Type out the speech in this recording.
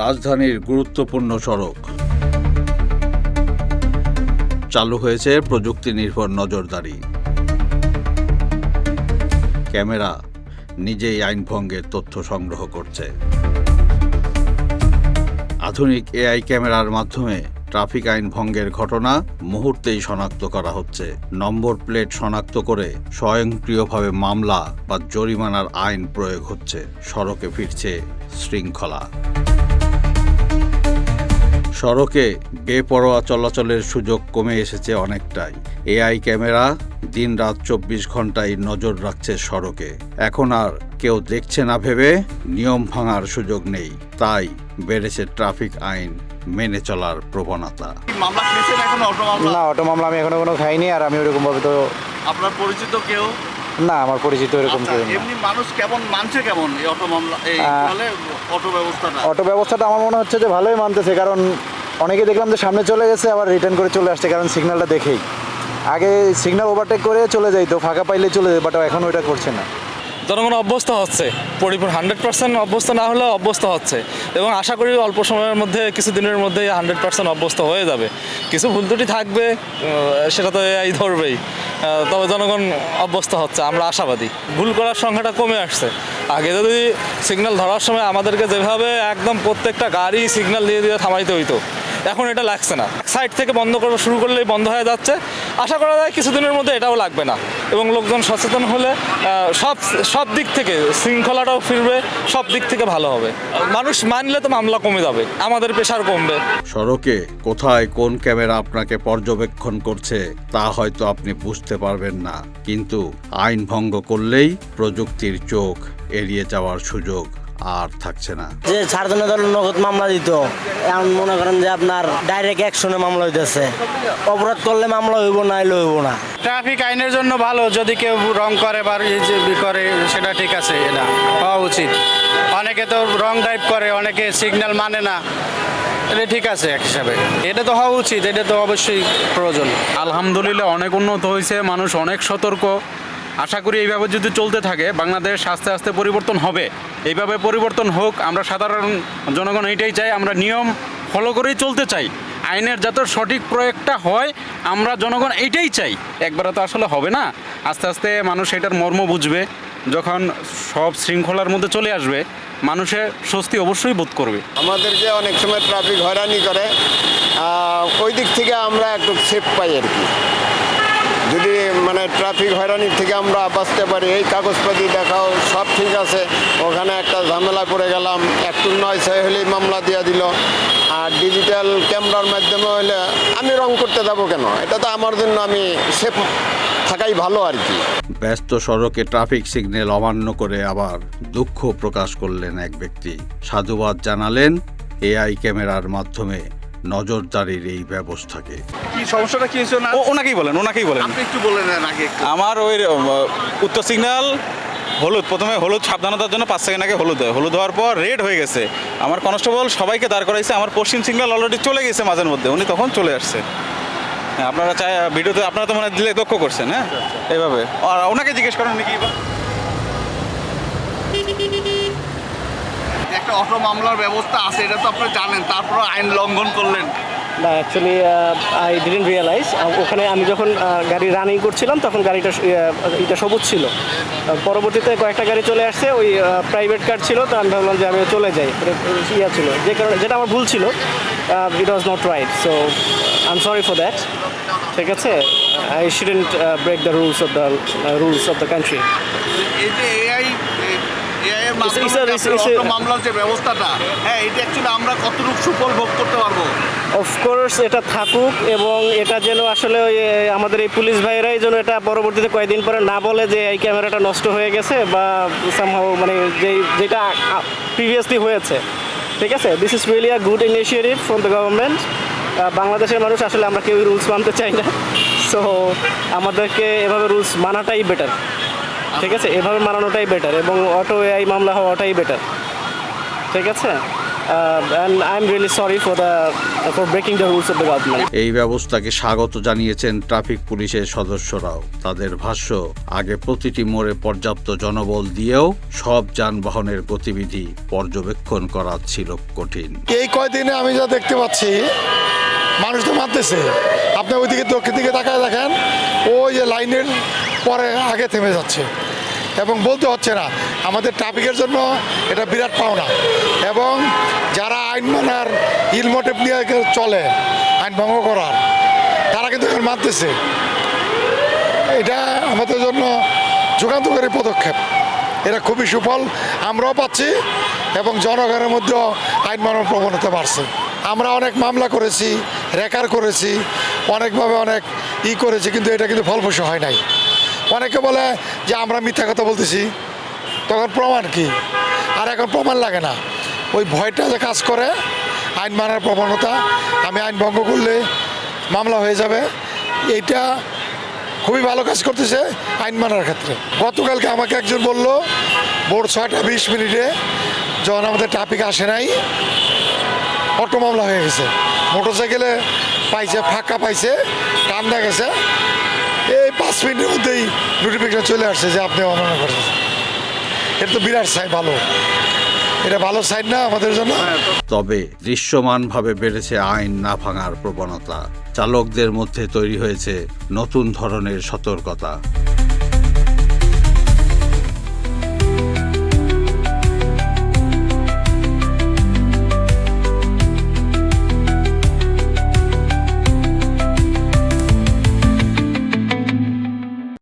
রাজধানীর গুরুত্বপূর্ণ সড়ক। চালু হয়েছে প্রযুক্তি নির্ভর নজরদারি। ক্যামেরা নিজেই আইন ভঙ্গের তথ্য সংগ্রহ করছে। আধুনিক এআই ক্যামেরার মাধ্যমে ট্রাফিক আইন ভঙ্গের ঘটনা মুহূর্তেই শনাক্ত করা হচ্ছে। নম্বর প্লেট শনাক্ত করে স্বয়ংক্রিয়ভাবে মামলা বা জরিমানার আইন প্রয়োগ হচ্ছে। সড়কে ফিরছে শৃঙ্খলা। সড়কে বেপরোয়া চলাচলের সুযোগ কমে এসেছে অনেকটাই। এআই ক্যামেরা দিনরাত 24 ঘন্টায় নজর রাখছে সড়কে। এখন আর কেউ দেখছে না ভেবে নিয়ম ভাঙার সুযোগ নেই। তাই বেড়েছে ট্রাফিক আইন মেনে চলার প্রবণতা। মামলা খেয়েছেন এখন অটো মামলা? না, অটো মামলা আমি এখনো কোনো খাইনি, আর আমি ওরকম ভাবে তো আপনার পরিচিত কেউ? না, আমার পরিচিত এরকম কেউ না। এমনি মানুষ কেমন মানছে কেমন এই অটো মামলা, এই ফলে অটো ব্যবস্থাটা? অটো ব্যবস্থাটা আমার মনে হচ্ছে যে ভালোই মানতেছে, কারণ অনেকে দেখলাম যে সামনে চলে গেছে আবার রিটার্ন করে চলে আসছে, কারণ সিগন্যালটা দেখেই। আগে সিগন্যাল ওভারটেক করে চলে যাইতো, ফাঁকা পাইলে চলে যেত, বাট এখন ওইটা করছে না। জনগণ অভ্যস্ত হচ্ছে, 100% অভ্যস্ত না হলেও অভ্যস্ত হচ্ছে, এবং আশা করি অল্প সময়ের মধ্যে, কিছু দিনের মধ্যেই 100% অভ্যস্ত হয়ে যাবে। কিছু ভুল ত্রুটি থাকবে, সেটা তো এই ধরবেই, তবে জনগণ অভ্যস্ত হচ্ছে, আমরা আশাবাদী। ভুল করার সংখ্যাটা কমে আসছে। আগে যদি সিগন্যাল ধরার সময় আমাদেরকে যেভাবে একদম প্রত্যেকটা গাড়ি সিগন্যাল দিয়ে দিয়ে থামাইতে হইতো, এখন এটা লাগছে না। সাইড থেকে বন্ধ করা শুরু করলেই বন্ধ হয়ে যাচ্ছে। আশা করা যায় কিছুদিনের মধ্যে এটাও লাগবে না, এবং লোকজন সচেতন হলে সব দিক থেকে শৃঙ্খলাটাও ফিরবে, সব দিক থেকে ভালো হবে। মানুষ মানলে তো মামলা কমে যাবে, আমাদের প্রেশার কমবে। সড়কে কোথায় কোন ক্যামেরা আপনাকে পর্যবেক্ষণ করছে তা হয়তো আপনি বুঝতে পারবেন না, কিন্তু আইন ভঙ্গ করলেই প্রযুক্তির চোখ এড়িয়ে যাওয়ার সুযোগ আর থাকছে না। যে ছাড়জনে ধরুন নগদ মামলা দিত, এখন মনে করেন যে আপনার ডাইরেক্ট অ্যাকশনে মামলা হইতেছে। অপরাধ করলে মামলা হইব না, এলে হইব না। ট্রাফিক আইনের জন্য ভালো, যদি কেউ রং করে বা করে সেটা ঠিক আছে, এটা হওয়া উচিত। অনেকে তো রং ড্রাইভ করে, অনেকে সিগন্যাল মানে না, এটা ঠিক আছে এক হিসাবে। এটা তো হওয়া উচিত, এটা তো অবশ্যই প্রয়োজন। আলহামদুলিল্লাহ অনেক উন্নত হয়েছে, মানুষ অনেক সতর্ক। আশা করি এইভাবে যদি চলতে থাকে বাংলাদেশ আস্তে আস্তে পরিবর্তন হবে। এইভাবে পরিবর্তন হোক, আমরা সাধারণ জনগণ এইটাই চাই। আমরা নিয়ম ফলো করেই চলতে চাই, আইনের যাতে সঠিক প্রয়োগটা হয়, আমরা জনগণ এইটাই চাই। একবারে তো আসলে হবে না, আস্তে আস্তে মানুষ এটার মর্ম বুঝবে। যখন সব শৃঙ্খলার মধ্যে চলে আসবে, মানুষের স্বস্তি অবশ্যই বোধ করবে। আমাদের যে অনেক সময় ট্রাফিক হয়রানি করে, ওই দিক থেকে আমরা একটু সেফ পাই আর কি। যদি মানে ট্রাফিক হয়রানির থেকে আমরা বাঁচতে পারি, এই কাগজপাতি দেখাও সব ঠিক আছে, ওখানে একটা ঝামেলা পড়ে গেলাম, একটু নয় ছয় হলেই মামলা দিয়ে দিল। আর ডিজিটাল ক্যামেরার মাধ্যমে হলে আমি রং করতে যাবো কেন? এটা তো আমার জন্য আমি সেফ থাকাই ভালো আর কি। ব্যস্ত সড়কে ট্রাফিক সিগন্যাল অমান্য করে আবার দুঃখ প্রকাশ করলেন এক ব্যক্তি। সাধুবাদ জানালেন এআই ক্যামেরার মাধ্যমে নজরদারির এই ব্যবস্থাকে। কি সমস্যাটা কি হয়েছে? ওনাকেই বলেন। আপনি একটু বলে নেন আগে। আমার ওই উত্তর সিগন্যাল হলুদ, প্রথমে হলুদ সাবধানতার জন্য 5 সেকেন্ড আগে হলুদ হয়, হলুদ হওয়ার পর রেড হয়ে গেছে। আমার কনস্টেবল সবাইকে দাঁড় করাইছে, আমার পশ্চিম সিগন্যাল অলরেডি চলে গেছে মাঝের মধ্যে, উনি তখন চলে আসছে। হ্যাঁ, আপনারা চাই ভিডিওতে, আপনারা তো মানে দিলে লক্ষ্য করছেন। হ্যাঁ, এইভাবে। আর ওনাকে জিজ্ঞেস করেন নাকি একটা অটো মামলার ব্যবস্থা আছে, এটা তো আপনি জানেন, তারপর আইন লঙ্ঘন করলেন। না, অ্যাকচুয়ালি আই ডিডন্ট রিয়েলাইজ। ওখানে আমি যখন গাড়ি রানিং করছিলাম তখন গাড়িটা এটা সবুজ ছিল। পরবর্তীতে কয়েকটা গাড়ি চলে আসছে, ওই প্রাইভেট কার ছিল, তো আমি ভাবলাম যে আমিও চলে যাই। ইয়া ছিল, যে কারণে যেটা আমার ভুল ছিল, it was not right, so I am sorry for that. ঠিক আছে, I shouldn't break the rules of the country. এই যে এআই এর মাধ্যমে মামলার যে ব্যবস্থাটা, হ্যাঁ, এটা অ্যাকচুয়ালি আমরা কতটুকু সুফল ভোগ করতে পারবো? অফকোর্স এটা থাকুক, এবং এটা যেন আসলে ওই আমাদের এই পুলিশ ভাইয়েরাই যেন এটা পরবর্তীতে কয়েকদিন পরে না বলে যে এই ক্যামেরাটা নষ্ট হয়ে গেছে, বা সামহাও মানে যেটা প্রিভিয়াসলি হয়েছে। ঠিক আছে, this is really a good initiative from the government. বাংলাদেশের মানুষ আসলে আমরা কেউ রুলস মানতে চাই না, সো আমাদেরকে এভাবে রুলস মানাটাই বেটার। ঠিক আছে, এভাবে মানানোটাই বেটার, এবং অটো এআই মামলা হওয়াটাই বেটার। ঠিক আছে। and I'm really sorry for breaking the rules of the government. এই ব্যবস্থাকে স্বাগত জানিয়েছেন ট্রাফিক পুলিশের সদস্যরাও। তাদের ভাষ্য, আগে প্রতিটি মোড়ে পর্যাপ্ত জনবল দিয়েও সব যানবাহনের গতিবিধি পর্যবেক্ষণ করা ছিল কঠিন। এই কয়দিনে আমি যা দেখতে পাচ্ছি, মানুষ তো মানতেছে। আপনি ওইদিকে দক্ষিণ দিকে তাকায় দেখেন, ওই যে লাইনের পরে আগে থেমে যাচ্ছে এবং বলতে হচ্ছে না। আমাদের ট্রাফিকের জন্য এটা বিরাট পাওনা। এবং যারা আইন মানার ইলমোটিভ নিয়ে চলে আইন ভঙ্গ করার, তারা কিন্তু এখন মানতেছে। এটা আমাদের জন্য যুগান্তকারী পদক্ষেপ। এটা খুবই সুফল আমরাও পাচ্ছি এবং জনগণের মধ্যেও আইন মানার প্রবণতা বাড়ছে। আমরা অনেক মামলা করেছি, রেকার করেছি, অনেকভাবে অনেক করেছি, কিন্তু এটা কিন্তু ফলপ্রসূ হয় নাই। অনেকে বলে যে আমরা মিথ্যা কথা বলতেছি, তখন প্রমাণ কি? আর এখন প্রমাণ লাগে না, ওই ভয়টা যে কাজ করে আইন মানার প্রবণতা। আমি আইন ভঙ্গ করলে মামলা হয়ে যাবে, এইটা খুবই ভালো কাজ করতেছে আইন মানার ক্ষেত্রে। গতকালকে আমাকে একজন বলল, ভোর 6:20 যখন আমাদের ট্রাফিক আসে নাই, অটো মামলা হয়ে গেছে। মোটরসাইকেলে পাইছে, ফাঁকা পাইছে, কান্দা গেছে। এই 5 মিনিটের মধ্যেই নোটিফিকেশন চলে আসছে যে আপনি অমান্য করেছেন। এটা তো বিরাট সাইন, ভালো। এটা ভালো সাইন না আমাদের জন্য? তবে দৃশ্যমানভাবে বেড়েছে আইন না ভাঙার প্রবণতা। চালকদের মধ্যে তৈরি হয়েছে নতুন ধরনের সতর্কতা।